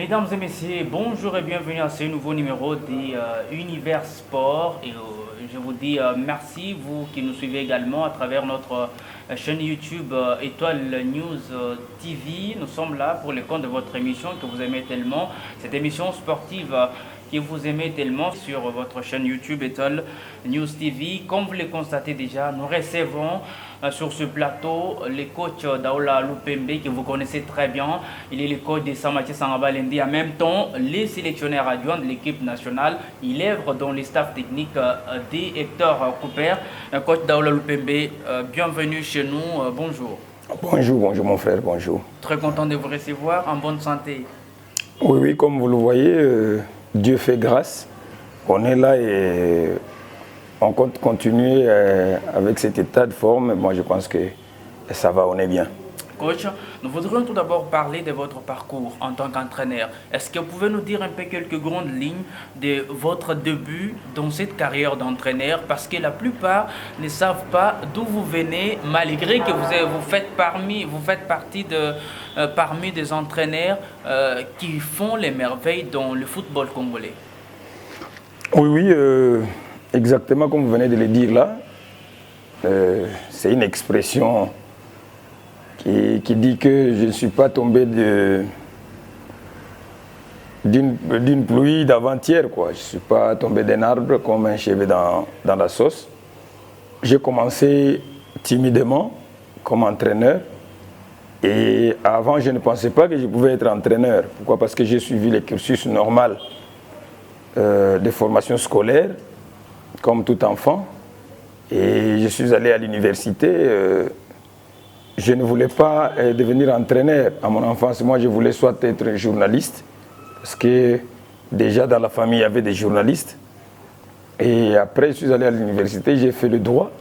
Mesdames et messieurs, bonjour et bienvenue à ce nouveau numéro d'Univers Sport. Et je vous dis merci, vous qui nous suivez également à travers notre chaîne YouTube Étoile News TV. Nous sommes là pour le compte de votre émission que vous aimez tellement, cette émission sportive que vous aimez tellement sur votre chaîne YouTube Étoile News TV. Comme vous le constatez déjà, nous recevons sur ce plateau le coach Daoula Lupembe que vous connaissez très bien. Il est le coach de Saint-Mathieu Sangaba-Lendi, en même temps le sélectionneur adjoint de l'équipe nationale. Il œuvre dans les staffs techniques de Hector Cooper. Coach Daoula Lupembe, bienvenue chez nous, bonjour. Bonjour mon frère, bonjour. Très content de vous recevoir, en bonne santé. Oui, comme vous le voyez, Dieu fait grâce. On est là et on compte continuer avec cet état de forme. Moi, je pense que ça va, on est bien. Coach, nous voudrions tout d'abord parler de votre parcours en tant qu'entraîneur. Est-ce que vous pouvez nous dire un peu quelques grandes lignes de votre début dans cette carrière d'entraîneur? Parce que la plupart ne savent pas d'où vous venez, malgré que vous faites partie parmi des entraîneurs qui font les merveilles dans le football congolais. Oui, exactement comme vous venez de le dire là. C'est une expression qui dit que je ne suis pas tombé d'une pluie d'avant-hier, quoi. Je ne suis pas tombé d'un arbre comme un cheveu dans la sauce. J'ai commencé timidement comme entraîneur et avant je ne pensais pas que je pouvais être entraîneur. Pourquoi? Parce que j'ai suivi le cursus normal de formation scolaire comme tout enfant et je suis allé à l'université. Je ne voulais pas devenir entraîneur à mon enfance. Moi, je voulais soit être journaliste, parce que déjà dans la famille, il y avait des journalistes. Et après, je suis allé à l'université, j'ai fait le droit.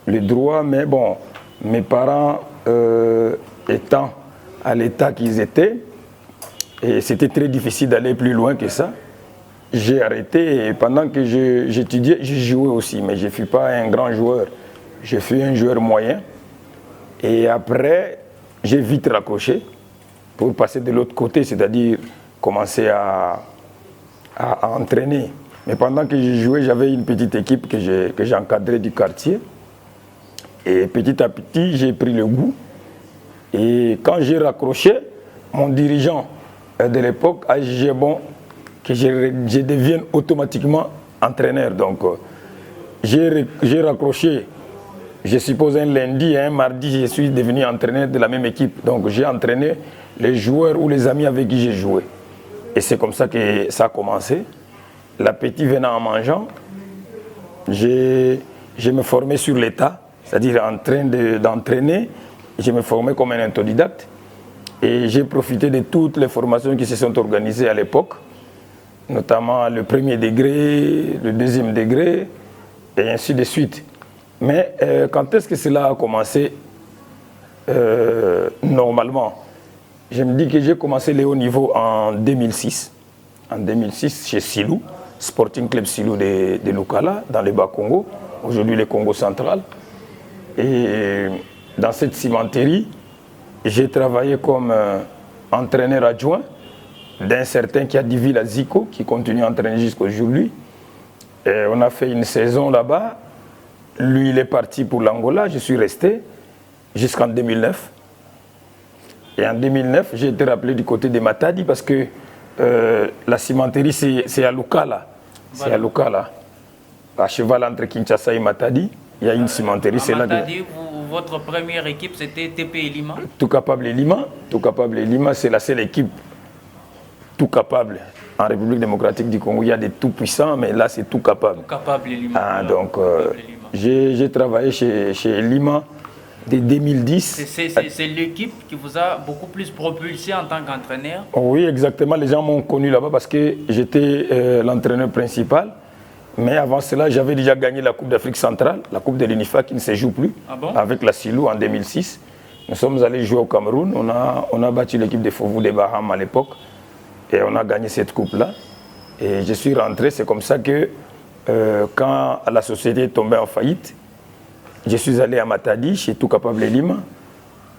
Le droit, mais bon, mes parents étant à l'état qu'ils étaient, et c'était très difficile d'aller plus loin que ça. J'ai arrêté et pendant que j'étudiais, j'ai joué aussi, mais je ne fus pas un grand joueur. Je fus un joueur moyen. Et après, j'ai vite raccroché pour passer de l'autre côté, c'est-à-dire commencer à entraîner. Mais pendant que je jouais, j'avais une petite équipe que j'encadrais du quartier. Et petit à petit, j'ai pris le goût. Et quand j'ai raccroché, mon dirigeant de l'époque a jugé bon que je devienne automatiquement entraîneur. Donc, j'ai raccroché. Je suppose un lundi et un mardi, je suis devenu entraîneur de la même équipe. Donc j'ai entraîné les joueurs ou les amis avec qui j'ai joué. Et c'est comme ça que ça a commencé. L'appétit venant en mangeant, je me formais sur l'état, c'est-à-dire en train d'entraîner. Je me formais comme un autodidacte. Et j'ai profité de toutes les formations qui se sont organisées à l'époque, notamment le premier degré, le deuxième degré, et ainsi de suite. Mais quand est-ce que cela a commencé normalement? Je me dis que j'ai commencé le haut niveau en 2006. En 2006, chez Silou, Sporting Club Silou de Lukala, dans le Bas-Congo, aujourd'hui le Congo central. Et dans cette cimenterie, j'ai travaillé comme entraîneur adjoint d'un certain Kiadivila Zico, qui continue à entraîner jusqu'aujourd'hui. Et on a fait une saison là-bas. Lui, il est parti pour l'Angola, je suis resté jusqu'en 2009. Et en 2009, j'ai été rappelé du côté de Matadi parce que la cimenterie, c'est à Lukala. C'est à Lukala. À cheval entre Kinshasa et Matadi, il y a une cimenterie. À Matadi, votre première équipe, c'était TP et Lima? Tout Capable et Lima. Tout Capable et Lima, c'est la seule équipe tout capable. En République démocratique du Congo, il y a des tout puissants, mais là, c'est tout capable. Tout Capable et Lima. Ah, donc, j'ai travaillé chez Lima dès 2010. C'est l'équipe qui vous a beaucoup plus propulsé en tant qu'entraîneur? Oui, exactement. Les gens m'ont connu là-bas parce que j'étais l'entraîneur principal. Mais avant cela, j'avais déjà gagné la Coupe d'Afrique centrale, la Coupe de l'UNIFA qui ne se joue plus, avec la Silou en 2006. Nous sommes allés jouer au Cameroun. On a battu l'équipe de Fovou de Baham à l'époque. Et on a gagné cette coupe-là. Et je suis rentré. C'est comme ça que quand la société est tombée en faillite, je suis allé à Matadi, chez Tout Capable et Lima.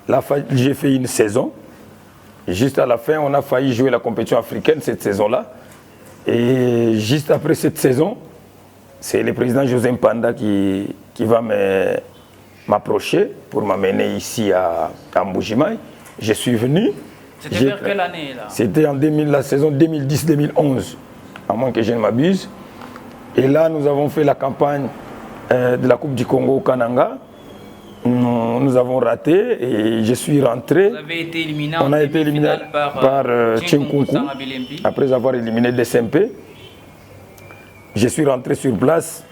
Là, j'ai fait une saison. Juste à la fin, on a failli jouer la compétition africaine cette saison-là. Et juste après cette saison, c'est le président José Mpanda qui va m'approcher pour m'amener ici à Mbuji-Mayi. Je suis venu. C'était vers quelle année là? C'était en la saison 2010-2011, à moins que je ne m'abuse. Et là, nous avons fait la campagne de la Coupe du Congo au Kananga. Nous avons raté et je suis rentré. Vous avez été éliminé On a été éliminé par Tchenkunku après avoir éliminé DSMP. Je suis rentré sur place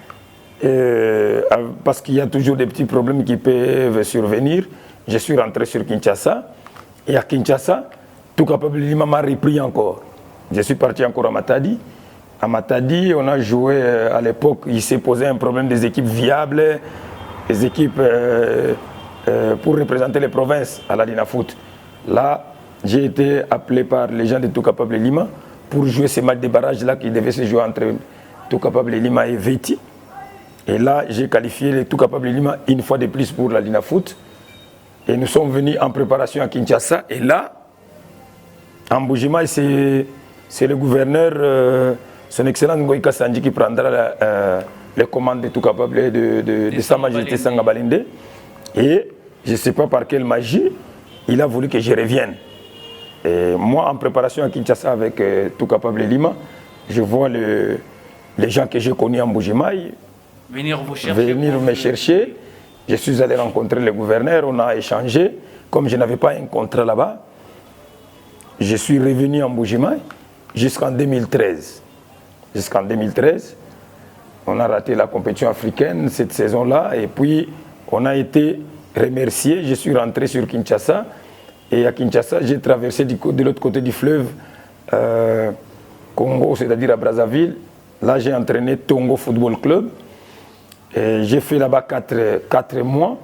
parce qu'il y a toujours des petits problèmes qui peuvent survenir. Je suis rentré sur Kinshasa et à Kinshasa, Tout-Capable Lima m'a repris encore. Je suis parti encore à Matadi. À Matadi, on a joué à l'époque, il s'est posé un problème des équipes viables, des équipes pour représenter les provinces à la Dinafoot. Là, j'ai été appelé par les gens de Tout-Capable Lima pour jouer ces matchs de barrage-là qui devaient se jouer entre Tout-Capable Lima et Veti. Et là, j'ai qualifié les Tout-Capable Lima une fois de plus pour la Dinafoot. Et nous sommes venus en préparation à Kinshasa. Et là, en Mbuji-Mayi, c'est le gouverneur, son excellence Ngoïka Sandji, qui prendra les commandes de Tout-Capable de Sa Majesté Sanga Balinde. Et je ne sais pas par quelle magie, il a voulu que je revienne. Et moi, en préparation à Kinshasa avec Tout-Capable Lima, je vois les gens que j'ai connus en Mbuji-Mayi venir me chercher. Je suis allé rencontrer le gouverneur, on a échangé. Comme je n'avais pas un contrat là-bas, je suis revenu en Mbuji-Mayi jusqu'en 2013. Jusqu'en 2013, on a raté la compétition africaine cette saison-là et puis on a été remercié. Je suis rentré sur Kinshasa et à Kinshasa, j'ai traversé de l'autre côté du fleuve Congo, c'est-à-dire à Brazzaville. Là, j'ai entraîné Tongo Football Club. J'ai fait là-bas 4 mois.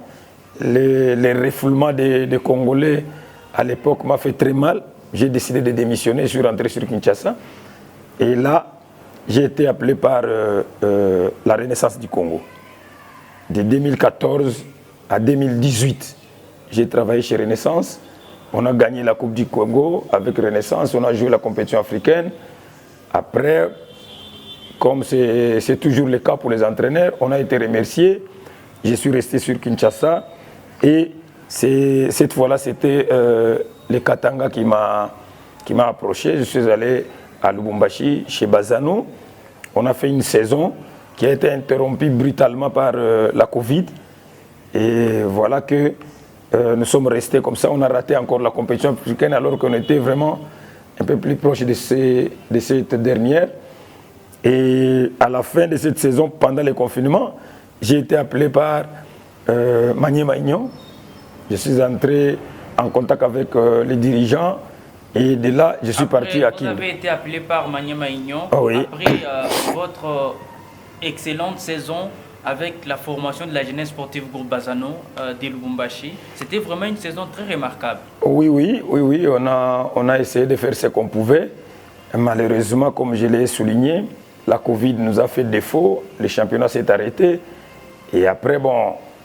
Les refoulements des Congolais à l'époque m'a fait très mal. J'ai décidé de démissionner, je suis rentré sur Kinshasa. Et là, j'ai été appelé par la Renaissance du Congo. De 2014 à 2018, j'ai travaillé chez Renaissance. On a gagné la Coupe du Congo avec Renaissance, on a joué la compétition africaine. Après, comme c'est toujours le cas pour les entraîneurs, on a été remerciés. Je suis resté sur Kinshasa et cette fois-là, c'était le Katanga qui m'a approché. Je suis allé à Lubumbashi, chez Bazano. On a fait une saison qui a été interrompue brutalement par la Covid. Et voilà que nous sommes restés comme ça. On a raté encore la compétition africaine alors qu'on était vraiment un peu plus proche de cette dernière. Et à la fin de cette saison, pendant le confinement, j'ai été appelé par Manyema-Aignan. Je suis entré en contact avec les dirigeants et de là, je suis parti à Kindu. Vous avez été appelé par Manyema-Aignan oui. Après votre excellente saison avec la formation de la jeunesse sportive groupe Bazano de Lubumbashi. C'était vraiment une saison très remarquable. Oui, on a essayé de faire ce qu'on pouvait. Malheureusement, comme je l'ai souligné, la Covid nous a fait défaut, le championnat s'est arrêté. Et après,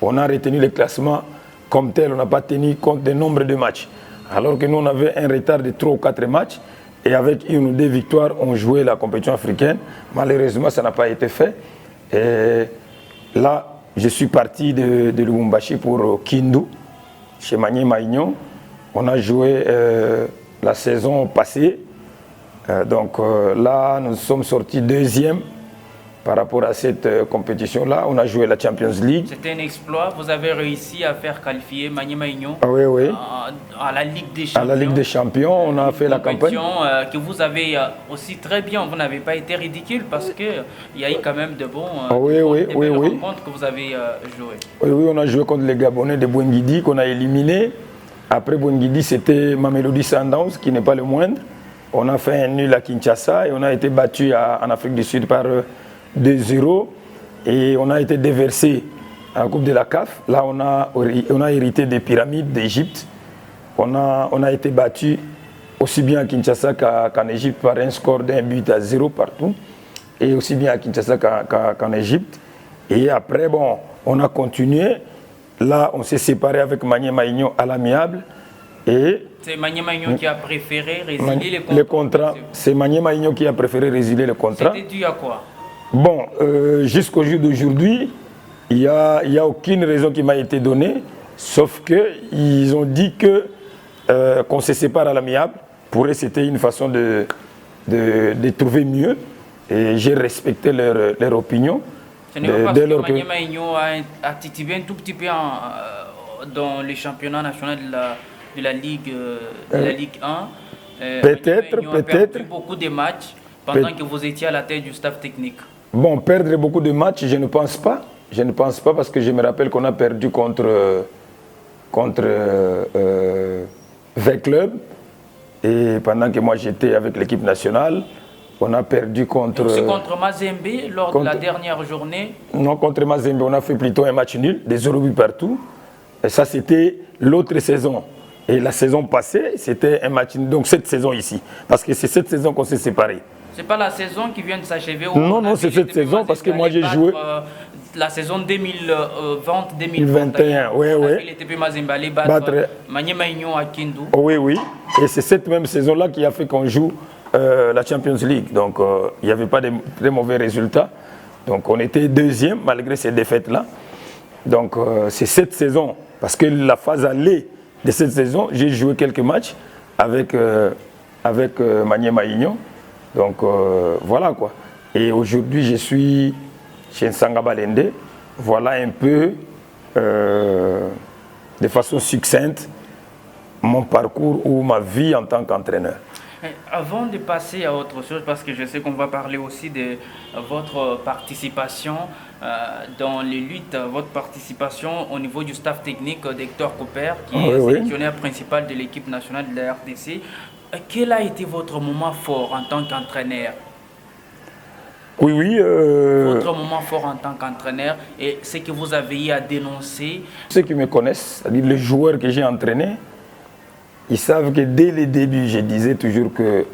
on a retenu le classement comme tel, on n'a pas tenu compte du nombre de matchs. Alors que nous, on avait un retard de 3 ou 4 matchs. Et avec 1 ou 2 victoires, on jouait la compétition africaine. Malheureusement, ça n'a pas été fait. Et là, je suis parti de Lubumbashi pour Kindu, chez Manyema-Aignan. On a joué la saison passée. Donc là, nous sommes sortis 2e par rapport à cette compétition-là. On a joué la Champions League. C'était un exploit. Vous avez réussi à faire qualifier Manyema-Aignan à la Ligue des Champions. À la Ligue des Champions, on a fait la campagne. Que vous avez aussi très bien. Vous n'avez pas été ridicule parce qu'il y a eu quand même de bons rencontres que vous avez jouées. Oui, on a joué contre les Gabonais de Bouengidi qu'on a éliminé. Après Bouengidi, c'était Mamelodi Sundowns qui n'est pas le moindre. On a fait un nul à Kinshasa et on a été battu en Afrique du Sud par 2-0 et on a été déversé à la Coupe de la CAF. Là, on a hérité des pyramides d'Égypte. On a été battu aussi bien à Kinshasa qu'en Égypte par un score d'1-0 partout. Et aussi bien à Kinshasa qu'en Égypte. Et après, on a continué. Là, on s'est séparé avec Manyema-Aignan à l'amiable. Et C'est Magné Magnon qui a préféré résilier les contrats. C'est Magné Magnon qui a préféré résilier le contrat. C'était dû à quoi? Bon, jusqu'au jour d'aujourd'hui, il n'y a aucune raison qui m'a été donnée, sauf qu'ils ont dit qu'on se sépare à l'amiable. Pour eux, c'était une façon de trouver mieux. Et j'ai respecté leur opinion. Ce n'est pas parce que Magné Magnon a titubé un tout petit peu dans les championnats nationaux de la Ligue 1. Peut-être. Beaucoup de matchs pendant que vous étiez à la tête du staff technique. Bon, perdre beaucoup de matchs, je ne pense pas. Je ne pense pas parce que je me rappelle qu'on a perdu contre 20 clubs. Et pendant que moi j'étais avec l'équipe nationale, on a perdu contre... C'est contre Mazembe lors de la dernière journée? Non, contre Mazembe, on a fait plutôt un match nul, des 0 buts partout. Et ça, c'était l'autre saison. Et la saison passée, c'était un match nul. Donc cette saison ici. Parce que c'est cette saison qu'on s'est séparés. C'est pas la saison qui vient de s'achever? Non, c'est cette saison parce que moi j'ai joué... La saison 2020-2021, oui. Il était Mazembe allé battre Magné Magnon à Kindu. Oui. Et c'est cette même saison-là qui a fait qu'on joue la Champions League. Donc il n'y avait pas de très mauvais résultats. Donc on était deuxième malgré ces défaites-là. Donc c'est cette saison. Parce que la phase allée de cette saison, j'ai joué quelques matchs avec Magné Magnon. Donc voilà quoi. Et aujourd'hui, je suis chez Nsanga Balende. Voilà un peu, de façon succincte, mon parcours ou ma vie en tant qu'entraîneur. Avant de passer à autre chose, parce que je sais qu'on va parler aussi de votre participation dans les luttes, votre participation au niveau du staff technique d'Hector Cooper, qui est sélectionneur principal de l'équipe nationale de la RDC. Quel a été votre moment fort en tant qu'entraîneur? Oui. Votre moment fort en tant qu'entraîneur et ce que vous avez eu à dénoncer? Ceux qui me connaissent, c'est-à-dire les joueurs que j'ai entraînés, ils savent que dès le début, je disais toujours que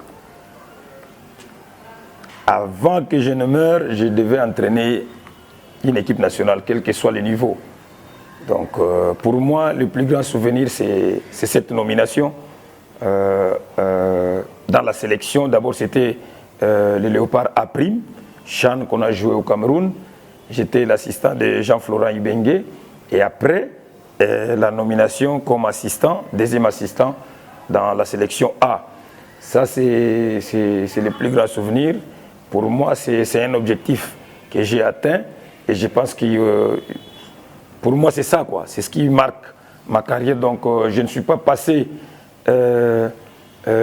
avant que je ne meure, je devais entraîner une équipe nationale, quel que soit le niveau. Donc pour moi, le plus grand souvenir, c'est cette nomination. Dans la sélection, d'abord c'était le Léopard A', Chan qu'on a joué au Cameroun. J'étais l'assistant de Jean-Florent Ibengue. Et après, la nomination comme assistant, deuxième assistant dans la sélection A. Ça, c'est le plus grand souvenir. Pour moi, c'est un objectif que j'ai atteint. Et je pense que pour moi, c'est ça, quoi. C'est ce qui marque ma carrière. Donc, je ne suis pas passé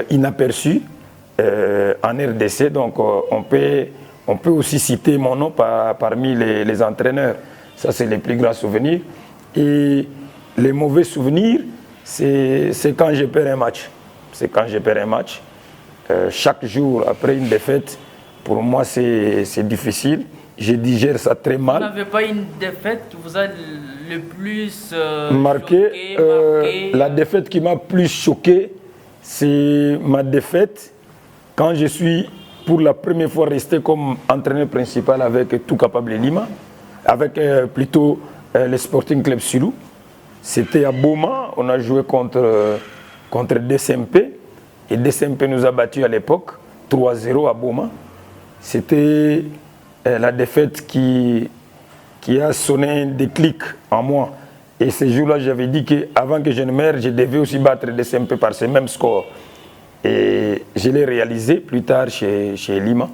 inaperçu en RDC. Donc, on peut aussi citer mon nom parmi les entraîneurs. Ça, c'est les plus grands souvenirs. Et les mauvais souvenirs, c'est quand je perds un match. C'est quand je perds un match. Chaque jour, après une défaite, pour moi, c'est difficile. Je digère ça très mal. Vous n'avez pas une défaite qui vous a le plus marqué? La défaite qui m'a plus choqué, c'est ma défaite quand je suis pour la première fois resté comme entraîneur principal avec Tout Capable Lima, avec plutôt le Sporting Club Sulou. C'était à Boma, on a joué contre DSMP et DSMP nous a battus à l'époque 3-0 à Boma. C'était la défaite qui a sonné un déclic en moi. Et ce jour-là, j'avais dit qu'avant que je ne meure, je devais aussi battre DSMP par ce même score. Et je l'ai réalisé plus tard chez Lima.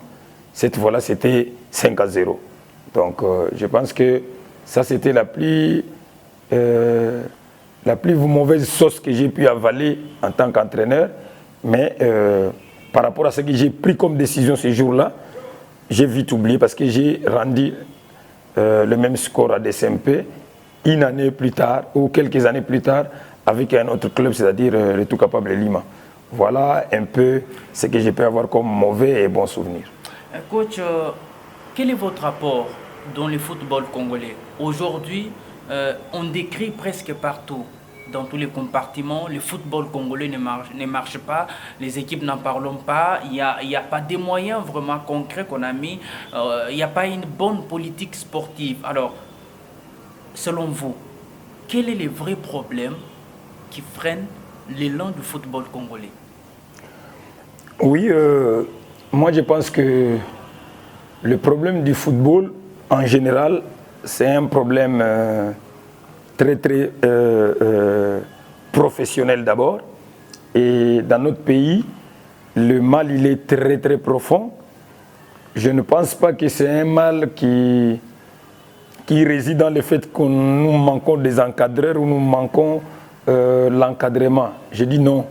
Cette fois-là, c'était 5-0. Donc, je pense que ça, c'était la plus mauvaise sauce que j'ai pu avaler en tant qu'entraîneur. Mais par rapport à ce que j'ai pris comme décision ce jour-là, j'ai vite oublié parce que j'ai rendu le même score à DSMP une année plus tard ou quelques années plus tard avec un autre club, c'est-à-dire le Tout Capable Lima. Voilà un peu ce que je peux avoir comme mauvais et bon souvenir. Coach, quel est votre rapport dans le football congolais? Aujourd'hui, on décrit presque partout, dans tous les compartiments, le football congolais ne marche pas, les équipes n'en parlent pas, il n'y a pas de moyens vraiment concrets qu'on a mis, il n'y a pas une bonne politique sportive. Alors, selon vous, quel est le vrai problème qui freine l'élan du football congolais? Oui, moi je pense que le problème du football en général, c'est un problème très professionnel d'abord. Et dans notre pays, le mal il est très profond. Je ne pense pas que c'est un mal qui réside dans le fait que nous manquons des encadreurs ou nous manquons l'encadrement. Je dis non.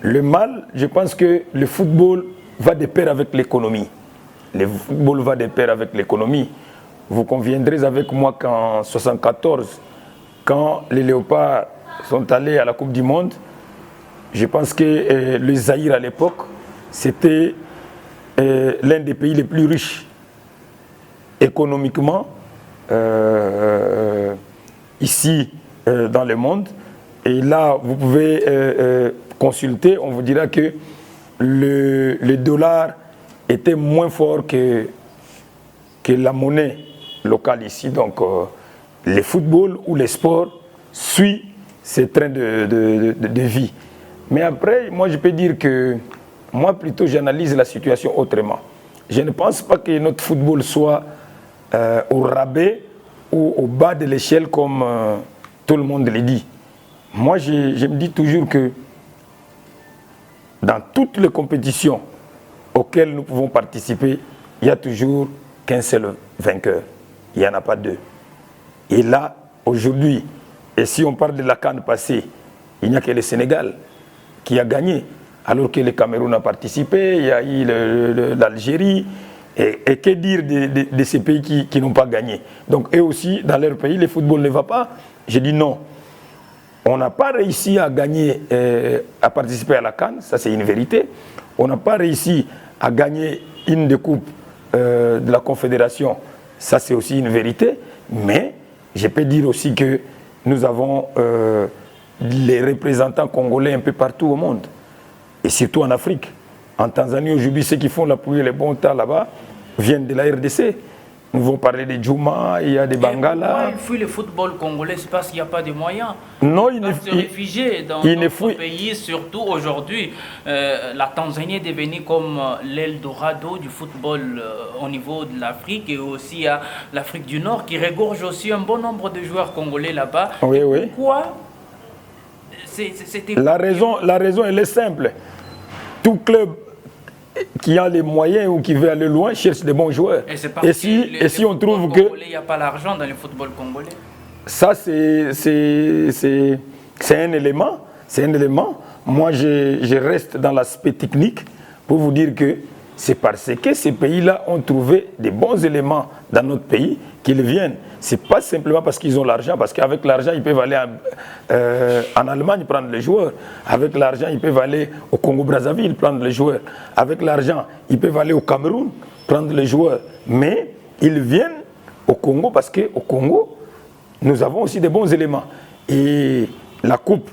Le mal, je pense que le football va de pair avec l'économie. Le football va de pair avec l'économie. Vous conviendrez avec moi qu'en 1974, quand les Léopards sont allés à la Coupe du Monde, je pense que le Zaïre à l'époque, c'était l'un des pays les plus riches économiquement ici dans le monde. Et là, vous pouvez consulter, on vous dira que le dollar était moins fort que la monnaie locale ici. Donc, le football ou le sport suit ces trains de vie. Mais après, moi, je peux dire que moi, plutôt, j'analyse la situation autrement. Je ne pense pas que notre football soit au rabais ou au bas de l'échelle comme tout le monde le dit. Moi, je me dis toujours que dans toutes les compétitions auxquelles nous pouvons participer, il n'y a toujours qu'un seul vainqueur. Il n'y en a pas deux. Et là, aujourd'hui, et si on parle de la CAN passée, il n'y a que le Sénégal qui a gagné, alors que le Cameroun a participé, il y a eu l'Algérie, et que dire de ces pays qui n'ont pas gagné. Donc eux aussi, dans leur pays, le football ne va pas. Je dis non. On n'a pas réussi à gagner, à participer à la CAN, ça c'est une vérité. On n'a pas réussi à gagner une des coupes de la Confédération, ça c'est aussi une vérité. Mais je peux dire aussi que nous avons les représentants congolais un peu partout au monde, et surtout en Afrique. En Tanzanie aujourd'hui, ceux qui font la pluie et les bons temps là-bas viennent de la RDC. Nous allons parler de Djouma, il y a des Bangala. Pourquoi il fuit le football congolais? C'est parce qu'il n'y a pas de moyens. Non, il ne se réfugier dans notre pays, surtout aujourd'hui. La Tanzanie est devenue comme l'Eldorado du football au niveau de l'Afrique, et aussi à l'Afrique du Nord qui regorge aussi un bon nombre de joueurs congolais là-bas. Oui, oui. Pourquoi la raison, elle est simple. Tout club qui a les moyens ou qui veut aller loin cherche des bons joueurs. Et si on trouve que il n'y a pas l'argent dans le football congolais. Ça c'est un élément. C'est un élément. Moi je reste dans l'aspect technique pour vous dire que c'est parce que ces pays-là ont trouvé des bons éléments dans notre pays qu'ils viennent. C'est pas simplement parce qu'ils ont l'argent, parce qu'avec l'argent ils peuvent aller en Allemagne prendre les joueurs. Avec l'argent ils peuvent aller au Congo-Brazzaville prendre les joueurs. Avec l'argent ils peuvent aller au Cameroun prendre les joueurs. Mais ils viennent au Congo parce qu'au Congo nous avons aussi des bons éléments. Et la coupe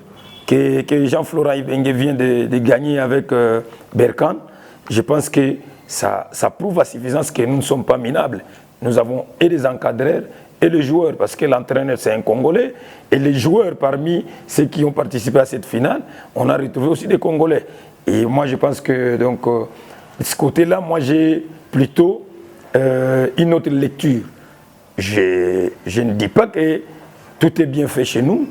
que Jean-Florent Ibenge vient de gagner avec Berkane, je pense que ça prouve à suffisance que nous ne sommes pas minables. Nous avons et des encadreurs et les joueurs, parce que l'entraîneur c'est un Congolais, et les joueurs parmi ceux qui ont participé à cette finale, on a retrouvé aussi des Congolais. Et moi je pense que donc, de ce côté-là, moi j'ai plutôt une autre lecture. Je ne dis pas que tout est bien fait chez nous.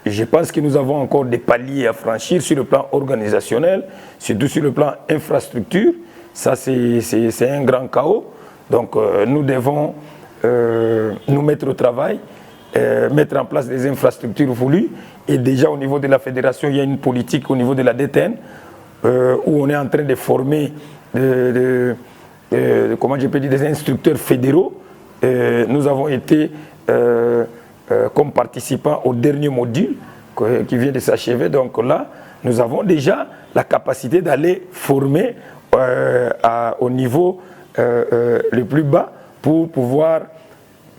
Je pense que nous avons encore des paliers à franchir sur le plan organisationnel, surtout sur le plan infrastructure. Ça, c'est un grand chaos. Donc, nous devons nous mettre au travail, mettre en place des infrastructures voulues. Et déjà, au niveau de la fédération, il y a une politique au niveau de la DTN où on est en train de former comment je peux dire, des instructeurs fédéraux. Nous avons été comme participants au dernier module qui vient de s'achever. Donc là, nous avons déjà la capacité d'aller former au niveau le plus bas pour pouvoir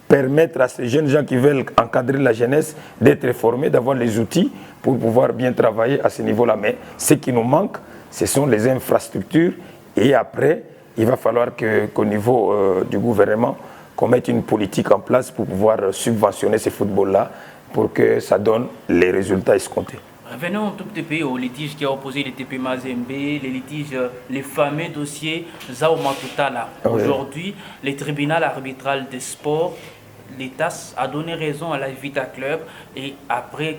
permettre à ces jeunes gens qui veulent encadrer la jeunesse d'être formés, d'avoir les outils pour pouvoir bien travailler à ce niveau-là. Mais ce qui nous manque, ce sont les infrastructures. Et après, il va falloir qu'au niveau du gouvernement, qu'on mette une politique en place pour pouvoir subventionner ce football-là pour que ça donne les résultats escomptés. Revenons un tout petit peu au litige qui a opposé les TP Mazembe, les litiges, les fameux dossiers Zao Matutala. Oui. Aujourd'hui, le tribunal arbitral des sports, l'ETAS, a donné raison à la Vita Club et après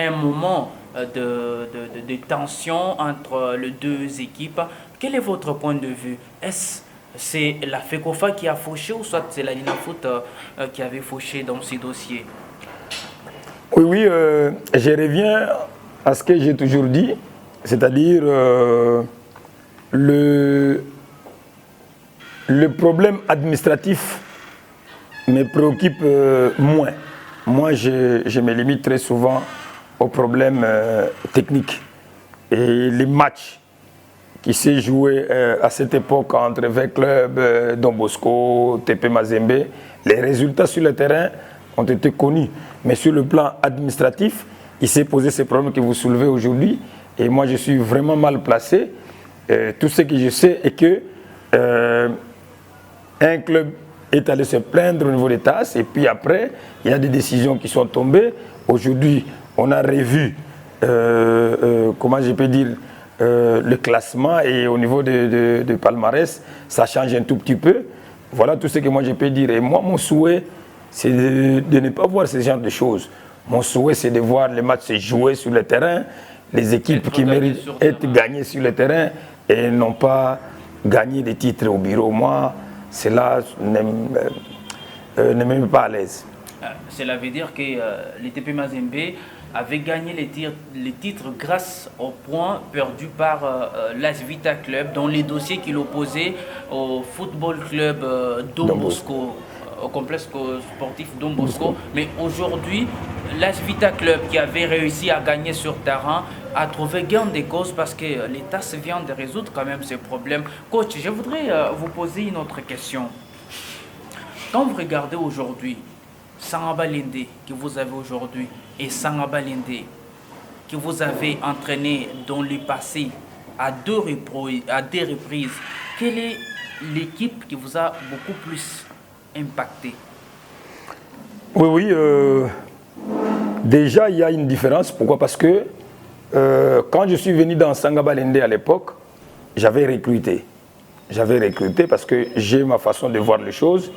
un moment de tension entre les deux équipes, quel est votre point de vue? Est-ce c'est la FECOFA qui a fauché ou soit c'est la Linafoot qui avait fauché dans ces dossiers? Oui, oui, je reviens à ce que j'ai toujours dit, c'est-à-dire le problème administratif me préoccupe moins. Moi, je me limite très souvent aux problèmes techniques. Et les matchs qui s'est joué à cette époque entre 20 clubs, Don Bosco, TP Mazembe, les résultats sur le terrain ont été connus. Mais sur le plan administratif, il s'est posé ces problèmes que vous soulevez aujourd'hui. Et moi, je suis vraiment mal placé. Tout ce que je sais est que un club est allé se plaindre au niveau des TAS. Et puis après, il y a des décisions qui sont tombées. Aujourd'hui, on a revu, comment je peux dire, le classement et au niveau de palmarès, ça change un tout petit peu. Voilà tout ce que moi je peux dire. Et moi, mon souhait, c'est de ne pas voir ce genre de choses. Mon souhait, c'est de voir les matchs se jouer sur le terrain, les équipes qui méritent être gagnées sur le terrain et non pas gagner des titres au bureau. Moi, cela ne me met pas à l'aise. Cela veut dire que les TP Mazembe avait gagné les titres grâce aux points perdus par l'AS Vita Club dans les dossiers qu'il opposait au football club Don Bosco, au complexe sportif Don Bosco. Mais aujourd'hui, l'AS Vita Club qui avait réussi à gagner sur terrain a trouvé gain de cause parce que l'État vient de résoudre quand même ces problèmes. Coach, je voudrais vous poser une autre question. Quand vous regardez aujourd'hui, Sangaba Linde que vous avez aujourd'hui et Sangaba Linde que vous avez entraîné dans le passé à deux reprises, quelle est l'équipe qui vous a beaucoup plus impacté? Oui, oui. Déjà, il y a une différence. Pourquoi? Parce que quand je suis venu dans Sangaba Linde à l'époque, j'avais recruté. J'avais recruté parce que j'ai ma façon de voir les choses.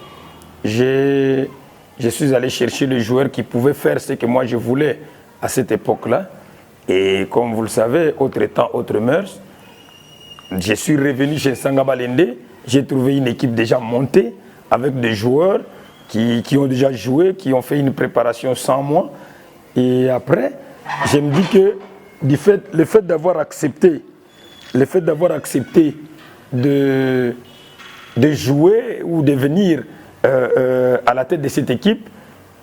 Je suis allé chercher les joueurs qui pouvaient faire ce que moi je voulais à cette époque-là. Et comme vous le savez, autre temps, autre mœurs. Je suis revenu chez Sangaba Linde. J'ai trouvé une équipe déjà montée avec des joueurs qui ont déjà joué, qui ont fait une préparation sans moi. Et après, je me dis que le fait d'avoir accepté de jouer ou de venir à la tête de cette équipe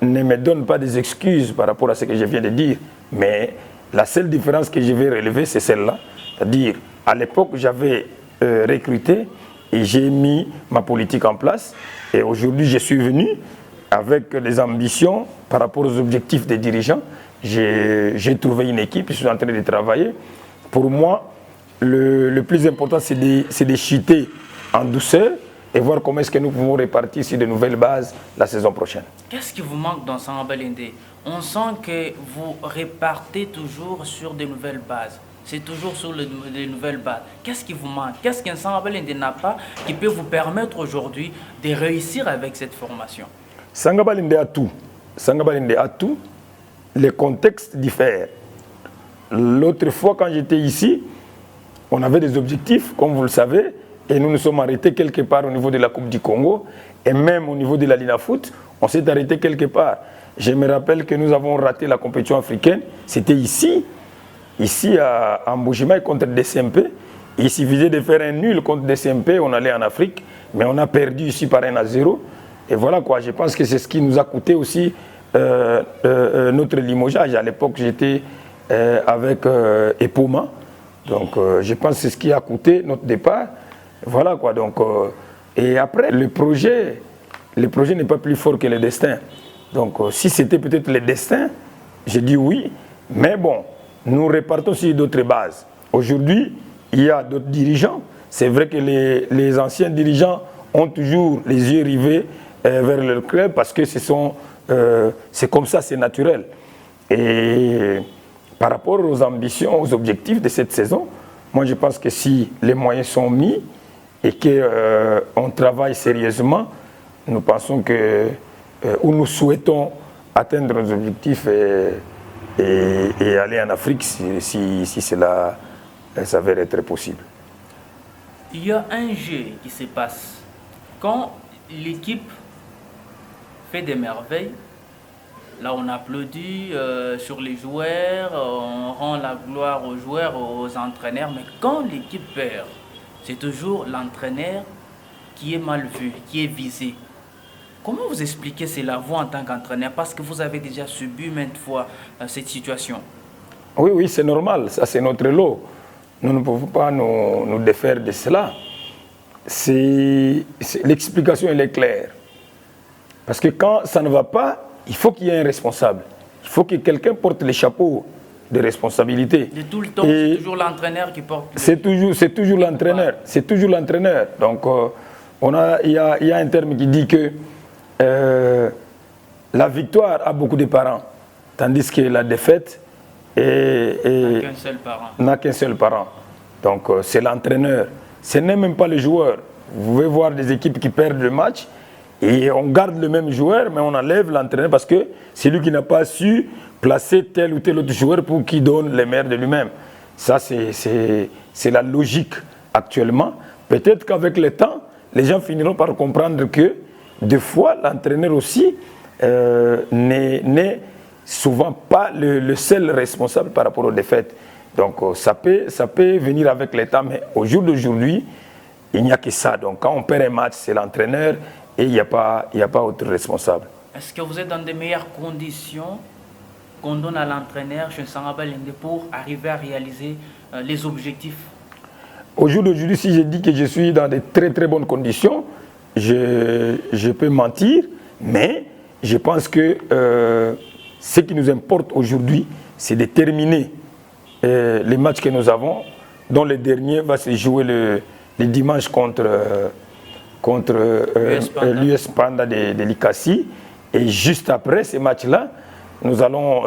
ne me donne pas des excuses par rapport à ce que je viens de dire. Mais la seule différence que je vais relever, c'est celle-là. C'est-à-dire, à l'époque, j'avais recruté et j'ai mis ma politique en place. Et aujourd'hui, je suis venu avec des ambitions par rapport aux objectifs des dirigeants. J'ai trouvé une équipe, je suis en train de travailler. Pour moi, le plus important, c'est de chuter en douceur et voir comment est-ce que nous pouvons répartir sur de nouvelles bases la saison prochaine. Qu'est-ce qui vous manque dans Sangaba Linde? On sent que vous répartez toujours sur de nouvelles bases. C'est toujours sur les nouvelles bases. Qu'est-ce qui vous manque? Qu'est-ce qu'un Sangaba Linde n'a pas qui peut vous permettre aujourd'hui de réussir avec cette formation? Sangaba Linde a tout. Sangaba Linde a tout. Les contextes diffèrent. L'autre fois, quand j'étais ici, on avait des objectifs, comme vous le savez, et nous nous sommes arrêtés quelque part au niveau de la Coupe du Congo, et même au niveau de la Linafoot, on s'est arrêté quelque part. Je me rappelle que nous avons raté la compétition africaine, c'était ici à Mbujimaï contre DCMP. Il suffisait de faire un nul contre DCMP, on allait en Afrique, mais on a perdu ici par 1-0. Et voilà quoi, je pense que c'est ce qui nous a coûté aussi notre limogeage. À l'époque, j'étais avec Epoma. Donc je pense que c'est ce qui a coûté notre départ. Voilà quoi. Donc, et après, le projet n'est pas plus fort que le destin. Donc si c'était peut-être le destin, je dis oui. Mais bon, nous repartons sur d'autres bases. Aujourd'hui, il y a d'autres dirigeants. C'est vrai que les anciens dirigeants ont toujours les yeux rivés vers leur club parce que c'est comme ça, c'est naturel. Et par rapport aux ambitions, aux objectifs de cette saison, moi je pense que si les moyens sont mis et qu'on travaille sérieusement, nous pensons que, ou nous souhaitons atteindre nos objectifs et aller en Afrique si cela s'avère être possible. Il y a un jeu qui se passe. Quand l'équipe fait des merveilles, là on applaudit sur les joueurs, on rend la gloire aux joueurs, aux entraîneurs, mais quand l'équipe perd, c'est toujours l'entraîneur qui est mal vu, qui est visé. Comment vous expliquez cela, vous, en tant qu'entraîneur, parce que vous avez déjà subi maintes fois cette situation? Oui, c'est normal, ça c'est notre lot. Nous ne pouvons pas nous défaire de cela. L'explication, elle est claire. Parce que quand ça ne va pas, il faut qu'il y ait un responsable. Il faut que quelqu'un porte les chapeaux de responsabilité. De tout le temps, c'est toujours l'entraîneur qui porte. C'est toujours l'entraîneur. C'est toujours l'entraîneur. Donc, il y a un terme qui dit que la victoire a beaucoup de parents, tandis que la défaite n'a qu'un seul parent. Donc, c'est l'entraîneur. Ce n'est même pas le joueur. Vous pouvez voir des équipes qui perdent le match et on garde le même joueur, mais on enlève l'entraîneur parce que c'est lui qui n'a pas su placer tel ou tel autre joueur pour qu'il donne les meilleurs de lui-même. Ça, c'est la logique actuellement. Peut-être qu'avec le temps, les gens finiront par comprendre que des fois, l'entraîneur aussi n'est souvent pas le seul responsable par rapport aux défaites. Donc ça peut venir avec le temps, mais au jour d'aujourd'hui, il n'y a que ça. Donc quand on perd un match, c'est l'entraîneur et il n'y a pas autre responsable. Est-ce que vous êtes dans de meilleures conditions qu'on donne à l'entraîneur chez Sangaba Lende pour arriver à réaliser les objectifs? Au jour d'aujourd'hui, si je dis que je suis dans de très très bonnes conditions, je peux mentir, mais je pense que ce qui nous importe aujourd'hui, c'est de terminer les matchs que nous avons, dont le dernier va se jouer le dimanche contre l'US Panda de Likasi. Et juste après ces matchs-là, nous allons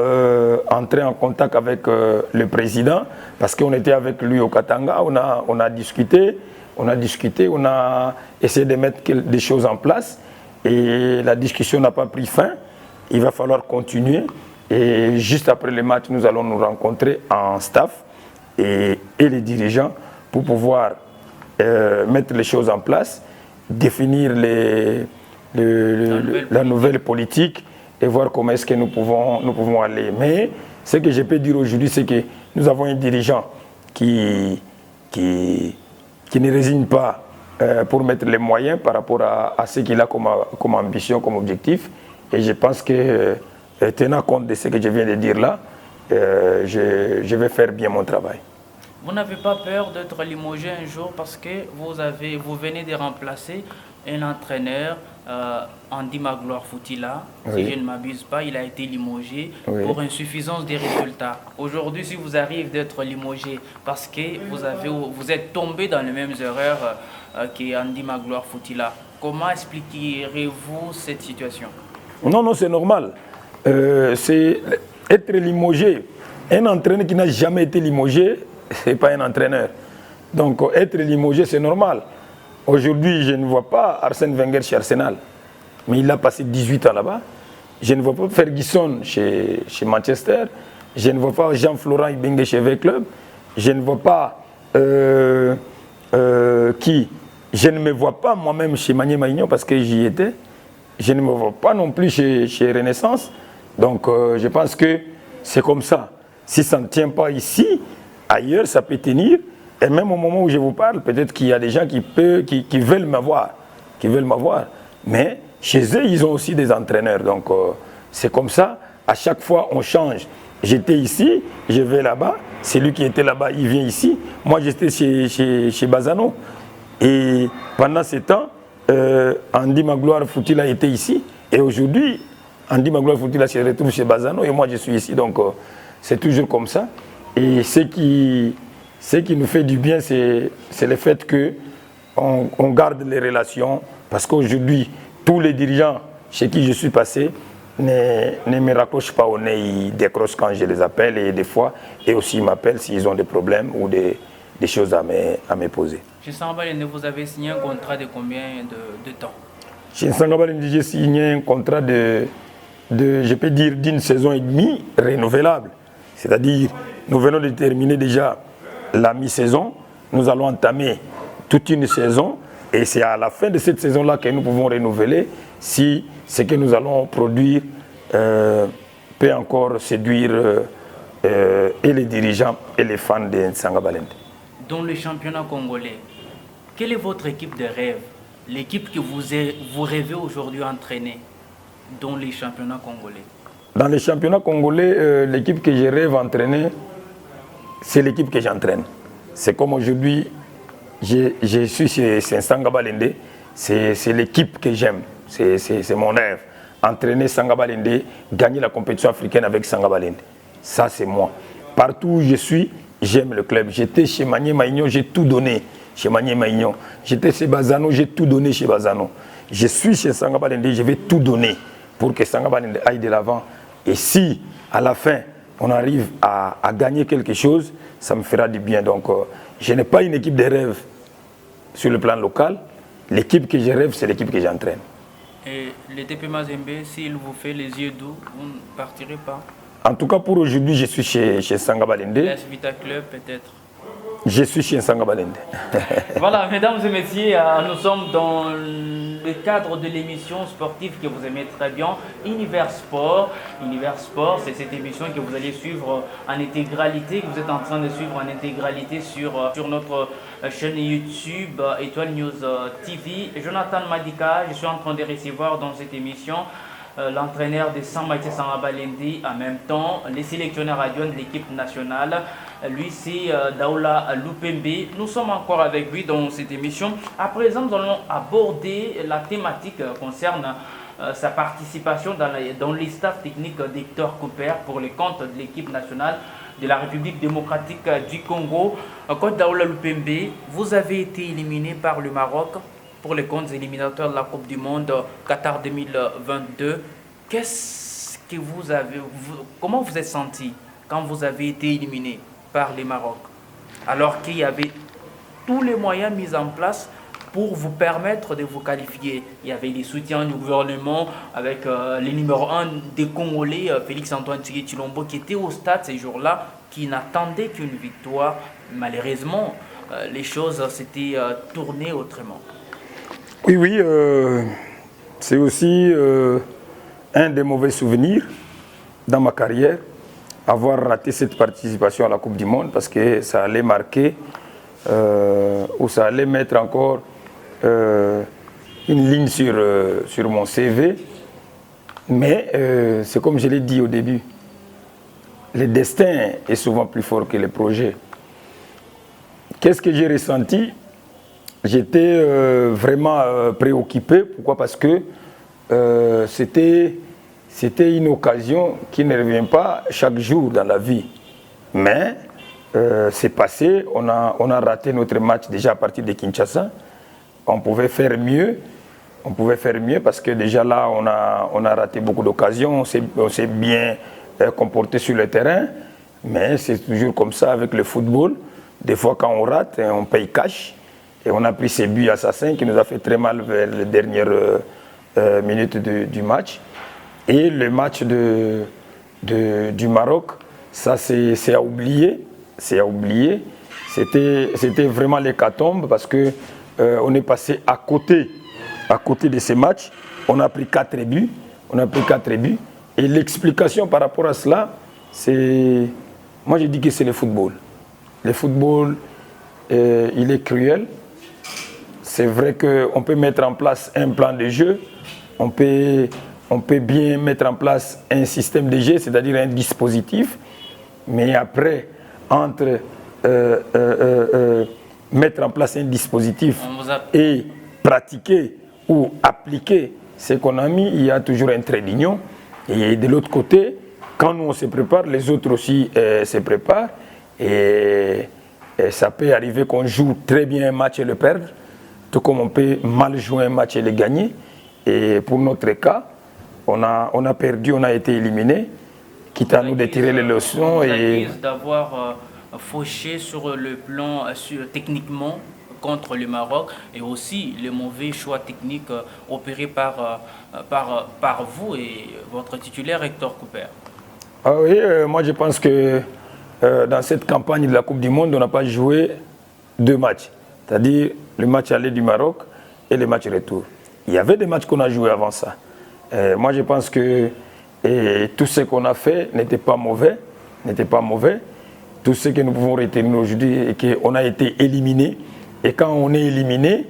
entrer en contact avec le président parce qu'on était avec lui au Katanga, on a discuté, on a essayé de mettre des choses en place et la discussion n'a pas pris fin. Il va falloir continuer et juste après le match, nous allons nous rencontrer en staff et les dirigeants pour pouvoir mettre les choses en place, définir la nouvelle politique et voir comment est-ce que nous pouvons aller. Mais ce que je peux dire aujourd'hui, c'est que nous avons un dirigeant qui ne résigne pas pour mettre les moyens par rapport à ce qu'il a comme ambition, comme objectif. Et je pense que, tenant compte de ce que je viens de dire là, je vais faire bien mon travail. Vous n'avez pas peur d'être limogé un jour parce que vous venez de remplacer un entraîneur, Andy Magloire Foutila, oui. Si je ne m'abuse pas, il a été limogé pour insuffisance des résultats. Aujourd'hui, si vous arrivez d'être limogé parce que vous êtes tombé dans les mêmes erreurs qu'Andy Magloire Foutila, comment expliquerez-vous cette situation? Non, c'est normal. C'est être limogé. Un entraîneur qui n'a jamais été limogé, ce n'est pas un entraîneur. Donc être limogé, c'est normal. Aujourd'hui, je ne vois pas Arsène Wenger chez Arsenal, mais il a passé 18 ans là-bas. Je ne vois pas Ferguson chez Manchester. Je ne vois pas Jean-Florent Ibenge chez V-Club. Je ne vois pas Je ne me vois pas moi-même chez Manier Maignan parce que j'y étais. Je ne me vois pas non plus chez Renaissance. Donc je pense que c'est comme ça. Si ça ne tient pas ici, ailleurs, ça peut tenir. Et même au moment où je vous parle, peut-être qu'il y a des gens qui veulent m'avoir. Mais chez eux, ils ont aussi des entraîneurs. Donc c'est comme ça. À chaque fois, on change. J'étais ici, je vais là-bas. Celui qui était là-bas, il vient ici. Moi, j'étais chez Bazano. Et pendant ce temps, Andy Magloire Foutila était ici. Et aujourd'hui, Andy Magloire Foutila se retrouve chez Bazano et moi, je suis ici. Donc c'est toujours comme ça. Et ce qui nous fait du bien, c'est le fait qu'on garde les relations. Parce qu'aujourd'hui, tous les dirigeants chez qui je suis passé, ne me raccrochent pas au nez, ils décrochent quand je les appelle et des fois, et aussi ils m'appellent s'ils ont des problèmes ou des choses à me poser. Chez Sangaba Balende, vous avez signé un contrat de combien de temps? Chez Sangaba Balende, j'ai signé un contrat je peux dire, d'une saison et demie renouvelable. C'est-à-dire, nous venons de terminer déjà la mi-saison, nous allons entamer toute une saison et c'est à la fin de cette saison-là que nous pouvons renouveler si ce que nous allons produire peut encore séduire et les dirigeants et les fans de Sangaba Balende. Dans le championnat congolais, quelle est votre équipe de rêve? L'équipe que vous rêvez aujourd'hui entraîner dans les championnats congolais? Dans les championnats congolais, l'équipe que je rêve entraîner, c'est l'équipe que j'entraîne. C'est comme aujourd'hui, je suis chez Sangaba Balende, c'est l'équipe que j'aime, c'est mon rêve. Entraîner Sangaba Balende, gagner la compétition africaine avec Sangaba Balende. Ça, c'est moi. Partout où je suis, j'aime le club. J'étais chez Magné Maïgnon, j'ai tout donné chez Magné Maïgnon. J'étais chez Bazano, j'ai tout donné chez Bazano. Je suis chez Sangaba Balende, je vais tout donner pour que Sangaba Balende aille de l'avant. Et si, à la fin, on arrive à gagner quelque chose, ça me fera du bien. Donc, je n'ai pas une équipe de rêve sur le plan local. L'équipe que je rêve, c'est l'équipe que j'entraîne. Et le TP Mazembe, s'il vous fait les yeux doux, vous ne partirez pas? En tout cas, pour aujourd'hui, je suis chez Sangaba Balende. l'AS Vita Club, peut-être? Je suis chez Sangaba Balende. Voilà, mesdames et messieurs, nous sommes dans le cadre de l'émission sportive que vous aimez très bien, Univers Sport. Univers Sport, c'est cette émission que vous allez suivre en intégralité, que vous êtes en train de suivre en intégralité sur notre chaîne YouTube Étoile News TV. Jonathan Madika, je suis en train de recevoir dans cette émission l'entraîneur de Sangaba Balende, en même temps les sélectionneurs adjoints de l'équipe nationale. Lui, c'est Daoula Lupembe. Nous sommes encore avec lui dans cette émission. À présent, nous allons aborder la thématique concerne sa participation dans les staffs techniques d'Hector Cooper pour les comptes de l'équipe nationale de la République démocratique du Congo. Coach Daoula Lupembe, vous avez été éliminé par le Maroc pour les comptes éliminatoires de la Coupe du Monde Qatar 2022. Qu'est-ce que vous avez, comment vous êtes senti quand vous avez été éliminé par le Maroc, alors qu'il y avait tous les moyens mis en place pour vous permettre de vous qualifier? Il y avait les soutiens du gouvernement avec le numéro 1 des Congolais, Félix-Antoine Tshisekedi-Tshilombo, qui était au stade ces jours-là, qui n'attendait qu'une victoire. Malheureusement, les choses s'étaient tournées autrement. Oui, c'est aussi un des mauvais souvenirs dans ma carrière, avoir raté cette participation à la Coupe du Monde, parce que ça allait marquer ou ça allait mettre encore une ligne sur mon CV. Mais c'est comme je l'ai dit au début, le destin est souvent plus fort que les projets. Qu'est-ce que j'ai ressenti? J'étais vraiment préoccupé. Pourquoi? Parce que c'était une occasion qui ne revient pas chaque jour dans la vie. Mais c'est passé, on a raté notre match déjà à partir de Kinshasa. On pouvait faire mieux. On pouvait faire mieux parce que déjà là, on a raté beaucoup d'occasions. On s'est bien comporté sur le terrain. Mais c'est toujours comme ça avec le football. Des fois, quand on rate, on paye cash. Et on a pris ces buts assassins qui nous a fait très mal vers les dernières minutes du match. Et le match du Maroc, ça c'est à oublier. C'est à oublier. C'était vraiment l'hécatombe parce que on est passé à côté de ces matchs. On a pris 4 buts. Et l'explication par rapport à cela, c'est... Moi, je dis que c'est le football. Le football, il est cruel. C'est vrai qu'on peut mettre en place un plan de jeu. On peut bien mettre en place un système de jeu, c'est-à-dire un dispositif. Mais après, entre mettre en place un dispositif et pratiquer ou appliquer ce qu'on a mis, il y a toujours un trait d'union. Et de l'autre côté, quand nous on se prépare, les autres aussi se préparent. Et ça peut arriver qu'on joue très bien un match et le perdre, tout comme on peut mal jouer un match et le gagner. Et pour notre cas, on a perdu, on a été éliminé, quitte à nous de tirer les leçons. Et d'avoir fauché sur le plan techniquement contre le Maroc et aussi le mauvais choix technique opéré par vous et votre titulaire Hector Cooper. Ah oui, moi je pense que dans cette campagne de la Coupe du Monde, on n'a pas joué 2 matchs, c'est-à-dire le match aller du Maroc et le match retour. Il y avait des matchs qu'on a joués avant ça. Moi je pense que tout ce qu'on a fait n'était pas mauvais, Tout ce que nous pouvons retenir aujourd'hui est qu'on a été éliminé. Et quand on est éliminé,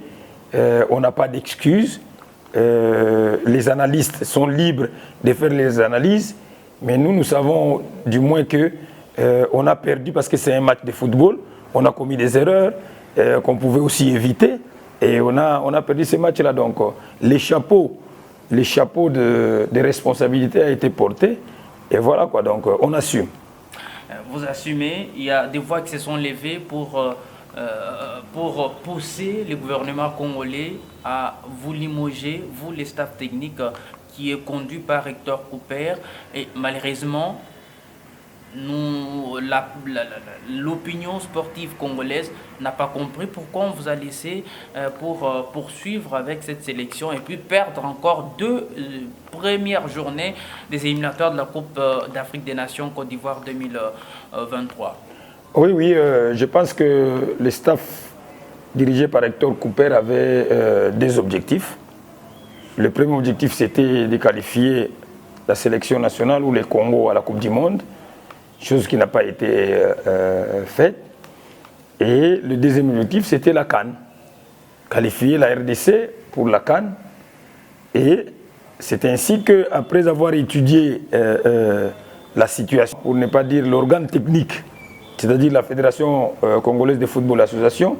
on n'a pas d'excuses. Les analystes sont libres de faire les analyses, mais nous savons du moins qu'on a perdu parce que c'est un match de football. On a commis des erreurs qu'on pouvait aussi éviter. Et on a perdu ce match-là. Donc, les chapeaux de responsabilité a été porté. Et voilà quoi, donc on assume. Vous assumez, il y a des voix qui se sont levées pour pousser le gouvernement congolais à vous limoger, vous les staffs techniques qui est conduit par Hector Cooper. Et malheureusement, l'opinion sportive congolaise n'a pas compris pourquoi on vous a laissé pour poursuivre avec cette sélection et puis perdre encore 2 premières journées des éliminatoires de la Coupe d'Afrique des Nations Côte d'Ivoire 2023. Oui, je pense que le staff dirigé par Hector Cooper avait 2 objectifs. Le premier objectif, c'était de qualifier la sélection nationale ou le Congo à la Coupe du Monde, chose qui n'a pas été faite. Et le deuxième objectif, c'était la CAN. Qualifier la RDC pour la CAN. Et c'est ainsi qu'après avoir étudié la situation, pour ne pas dire l'organe technique, c'est-à-dire la Fédération congolaise de football association,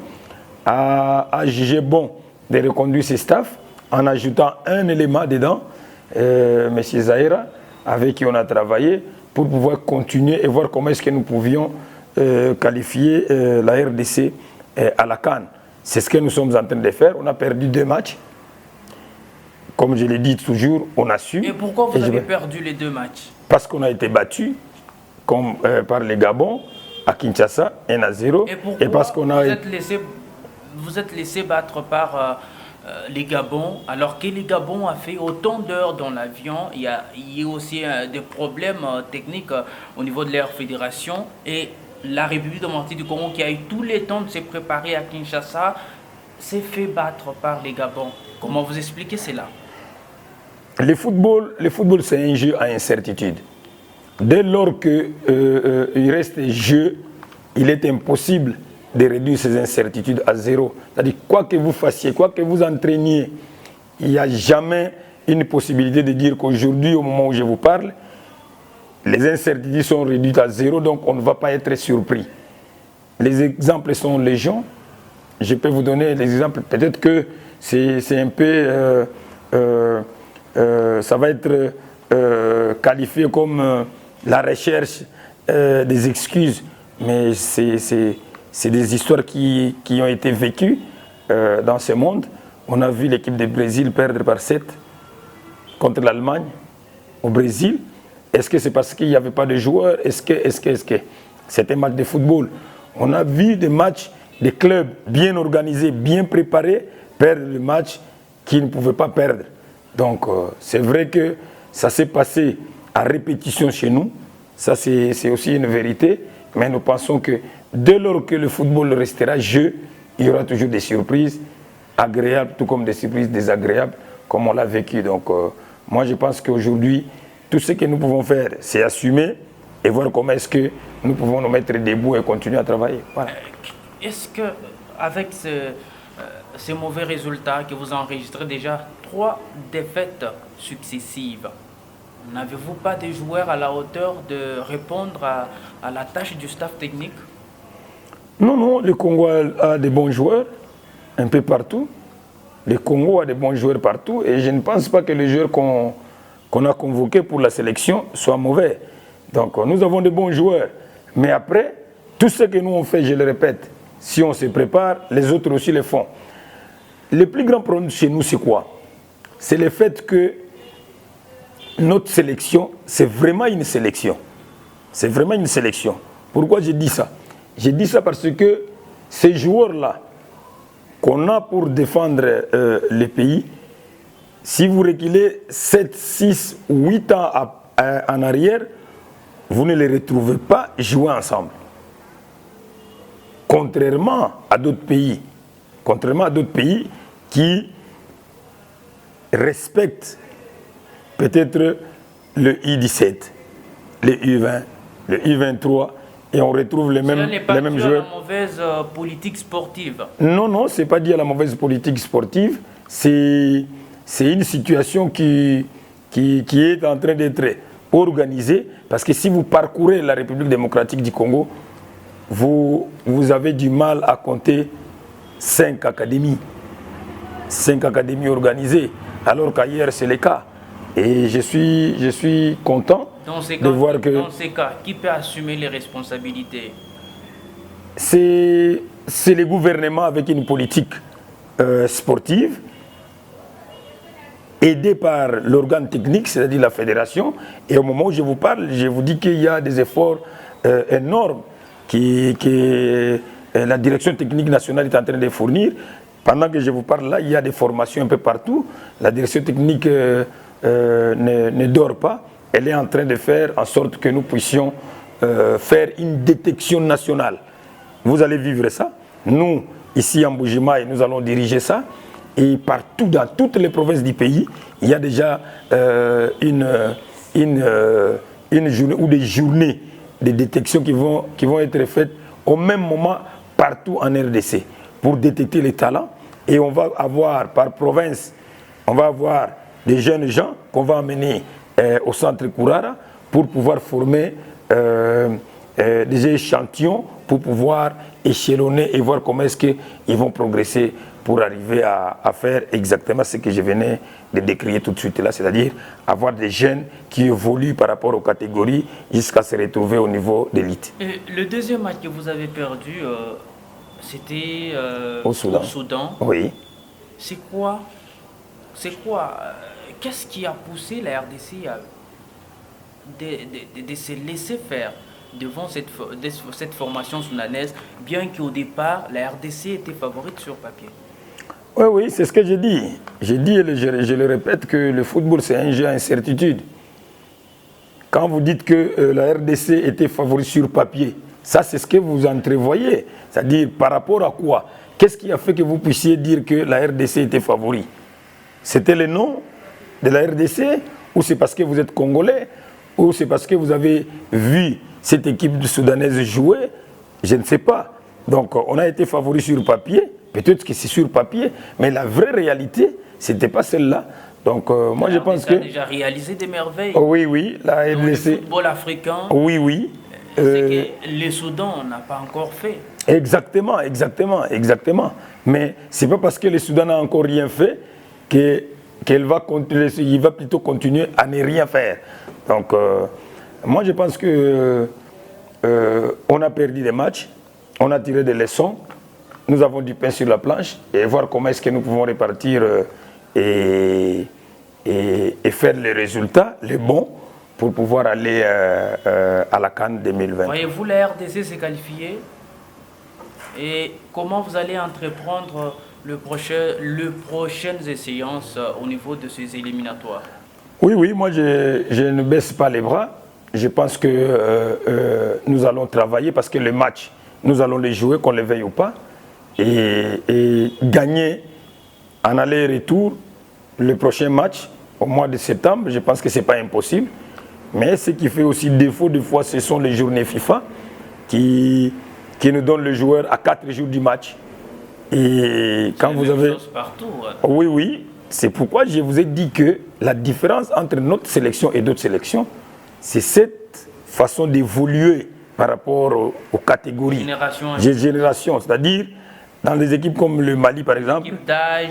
a jugé bon de reconduire ses staffs en ajoutant un élément dedans, M. Zahira, avec qui on a travaillé, pour pouvoir continuer et voir comment est-ce que nous pouvions qualifier la RDC à la CAN. C'est ce que nous sommes en train de faire. On a perdu 2 matchs. Comme je l'ai dit toujours, on a su. Et pourquoi vous avez perdu les 2 matchs? Parce qu'on a été battu par les Gabon à Kinshasa, 1-0. Et parce qu'on a vous êtes laissé battre par les Gabon, alors que les Gabon a fait autant d'heures dans l'avion. Il y a aussi des problèmes techniques au niveau de leur fédération. Et la République démocratique du Congo, qui a eu tout le temps de se préparer à Kinshasa, s'est fait battre par les Gabon. Comment vous expliquez cela? Le football c'est un jeu à incertitude. Dès lors qu'il reste jeu, il est impossible de réduire ces incertitudes à 0. C'est-à-dire, quoi que vous fassiez, quoi que vous entraîniez, il n'y a jamais une possibilité de dire qu'aujourd'hui, au moment où je vous parle, les incertitudes sont réduites à 0, donc on ne va pas être surpris. Les exemples sont légion. Je peux vous donner des exemples. Peut-être que c'est un peu... ça va être qualifié comme la recherche des excuses, mais c'est des histoires qui ont été vécues dans ce monde. On a vu l'équipe du Brésil perdre par 7 contre l'Allemagne au Brésil. Est-ce que c'est parce qu'il n'y avait pas de joueurs? Est-ce que c'était un match de football? On a vu des matchs, des clubs bien organisés, bien préparés, perdre le match qu'ils ne pouvaient pas perdre. Donc c'est vrai que ça s'est passé à répétition chez nous. Ça c'est aussi une vérité. Mais nous pensons que dès lors que le football restera jeu, il y aura toujours des surprises agréables, tout comme des surprises désagréables, comme on l'a vécu. Donc moi je pense qu'aujourd'hui, tout ce que nous pouvons faire, c'est assumer et voir comment est-ce que nous pouvons nous mettre debout et continuer à travailler. Voilà. Est-ce qu'avec ces mauvais résultats que vous enregistrez déjà 3 défaites successives, n'avez-vous pas des joueurs à la hauteur de répondre à la tâche du staff technique? Non, le Congo a des bons joueurs un peu partout. Le Congo a des bons joueurs partout et je ne pense pas que les joueurs qu'on a convoqués pour la sélection soient mauvais. Donc nous avons de bons joueurs. Mais après, tout ce que nous on fait, je le répète, si on se prépare, les autres aussi le font. Le plus grand problème chez nous, c'est quoi? C'est le fait que notre sélection, c'est vraiment une sélection. C'est vraiment une sélection. Pourquoi j'ai dit ça? J'ai dit ça parce que ces joueurs-là qu'on a pour défendre le pays, si vous reculez 7, 6 ou 8 ans en arrière, vous ne les retrouvez pas jouer ensemble. Contrairement à d'autres pays qui respectent peut-être le U17, le U20, le U23, et on retrouve les mêmes joueurs. Ce n'est pas dû à la mauvaise politique sportive. Non, non, ce n'est pas dû à la mauvaise politique sportive. C'est une situation qui est en train d'être organisée. Parce que si vous parcourez la République démocratique du Congo, vous avez du mal à compter 5 académies. 5 académies organisées, alors qu'ailleurs c'est le cas. Et je suis content de voir que... Dans ces cas, qui peut assumer les responsabilités? C'est le gouvernement avec une politique sportive, aidé par l'organe technique, c'est-à-dire la fédération. Et au moment où je vous parle, je vous dis qu'il y a des efforts énormes que la direction technique nationale est en train de fournir. Pendant que je vous parle là, il y a des formations un peu partout. La direction technique ne dort pas. Elle est en train de faire en sorte que nous puissions faire une détection nationale. Vous allez vivre ça. Nous, ici en Mbuji-Mayi, nous allons diriger ça. Et partout, dans toutes les provinces du pays, il y a déjà une journée ou des journées de détection qui vont être faites au même moment partout en RDC pour détecter les talents. Et on va avoir par province, on va avoir des jeunes gens qu'on va amener au centre Kourara pour pouvoir former des échantillons pour pouvoir échelonner et voir comment est-ce qu'ils vont progresser pour arriver à faire exactement ce que je venais de décrire tout de suite là, c'est-à-dire avoir des jeunes qui évoluent par rapport aux catégories jusqu'à se retrouver au niveau d'élite. Le deuxième match que vous avez perdu, c'était au Soudan. Oui. C'est quoi qu'est-ce qui a poussé la RDC à de se laisser faire devant cette formation soudanaise, bien qu'au départ, la RDC était favorite sur papier? Oui, c'est ce que j'ai dit. J'ai dit et je le répète que le football, c'est un jeu à incertitude. Quand vous dites que la RDC était favorite sur papier, ça c'est ce que vous entrevoyez. C'est-à-dire par rapport à quoi? Qu'est-ce qui a fait que vous puissiez dire que la RDC était favorite? C'était le nom de la RDC? Ou c'est parce que vous êtes congolais? Ou c'est parce que vous avez vu cette équipe soudanaise jouer? Je ne sais pas. Donc on a été favori sur papier. Peut-être que c'est sur papier, mais la vraie réalité, ce n'était pas celle-là. Donc moi je pense que... On a déjà réalisé des merveilles. Oui, la RDC... Le football africain. Oui. C'est que le Soudan n'a pas encore fait. Exactement. Mais ce n'est pas parce que le Soudan n'a encore rien fait qu'il va plutôt continuer à ne rien faire. Donc moi je pense que on a perdu des matchs, on a tiré des leçons. Nous avons du pain sur la planche et voir comment est-ce que nous pouvons répartir et faire les résultats, les bons, pour pouvoir aller à la CAN 2020. Voyez-vous la RDC s'est qualifiée? Et comment vous allez entreprendre les prochaines séances au niveau de ces éliminatoires? Oui, moi je ne baisse pas les bras. Je pense que nous allons travailler parce que les matchs, nous allons les jouer, qu'on les veuille ou pas. Et gagner en aller-retour le prochain match au mois de septembre, je pense que ce n'est pas impossible. Mais ce qui fait aussi défaut, des fois, ce sont les journées FIFA qui nous donnent le joueur à 4 jours du match. Et quand vous avez... partout, ouais. Oui, c'est pourquoi je vous ai dit que la différence entre notre sélection et d'autres sélections, c'est cette façon d'évoluer par rapport aux catégories. Génération, c'est-à-dire... Dans les équipes comme le Mali, par exemple,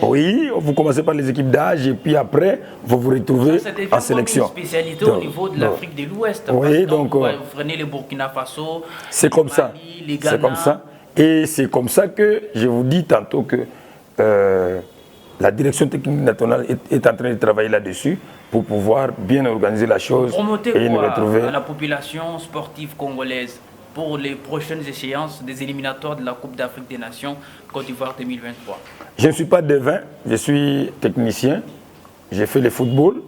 oui, vous commencez par les équipes d'âge et puis après, vous vous retrouvez en sélection. C'est une spécialité au niveau de l'Afrique de l'Ouest. Oui, donc vous prenez le Burkina Faso, c'est comme ça. Les Ghana. C'est comme ça. Et c'est comme ça que je vous dis tantôt que la direction technique nationale est en train de travailler là-dessus pour pouvoir bien organiser la chose Promotez et nous retrouver. à la population sportive congolaise pour les prochaines échéances des éliminatoires de la Coupe d'Afrique des Nations Côte d'Ivoire 2023? Je ne suis pas devin, je suis technicien, j'ai fait le football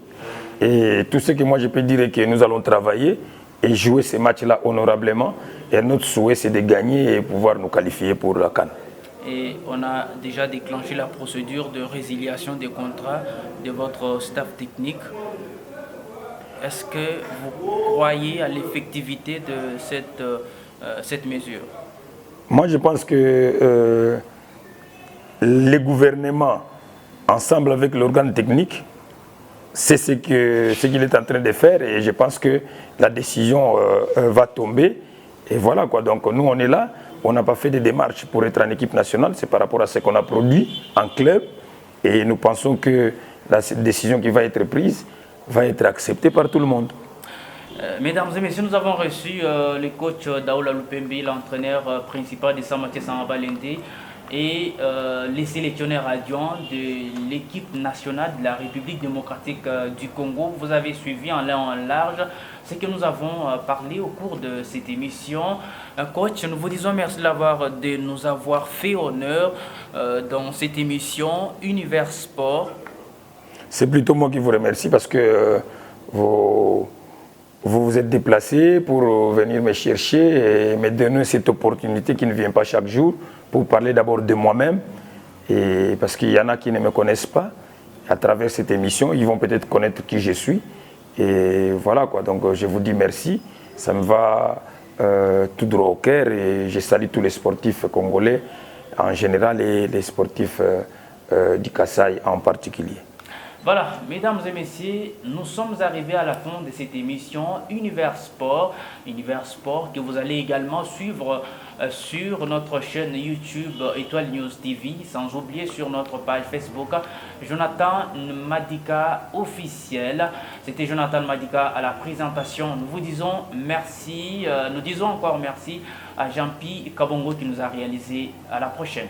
et tout ce que moi je peux dire est que nous allons travailler et jouer ces matchs-là honorablement et notre souhait c'est de gagner et pouvoir nous qualifier pour la CAN. Et on a déjà déclenché la procédure de résiliation des contrats de votre staff technique. Est-ce que vous croyez à l'effectivité de cette mesure? Moi, je pense que les gouvernements, ensemble avec l'organe technique, c'est ce qu'il est en train de faire et je pense que la décision va tomber. Et voilà quoi, donc nous on est là, on n'a pas fait de démarches pour être en équipe nationale, c'est par rapport à ce qu'on a produit en club et nous pensons que la décision qui va être prise va être acceptée par tout le monde. Mesdames et messieurs, nous avons reçu le coach Daoula Lupembe, l'entraîneur principal de Saint-Mathieu Samabalende et les sélectionneurs adjoints de l'équipe nationale de la République démocratique du Congo. Vous avez suivi en long en large ce que nous avons parlé au cours de cette émission. Coach, nous vous disons merci de nous avoir fait honneur dans cette émission Univers Sport. C'est plutôt moi qui vous remercie parce que vous vous êtes déplacé pour venir me chercher et me donner cette opportunité qui ne vient pas chaque jour pour parler d'abord de moi-même. Et parce qu'il y en a qui ne me connaissent pas. À travers cette émission, ils vont peut-être connaître qui je suis. Et voilà quoi, donc je vous dis merci. Ça me va tout droit au cœur et je salue tous les sportifs congolais en général et les sportifs du Kasaï en particulier. Voilà, mesdames et messieurs, nous sommes arrivés à la fin de cette émission Univers Sport. Univers Sport que vous allez également suivre sur notre chaîne YouTube Étoile News TV, sans oublier sur notre page Facebook Jonathan Madika officiel. C'était Jonathan Madika à la présentation. Nous vous disons merci, nous disons encore merci à Jean-Pierre Kabongo qui nous a réalisé. À la prochaine.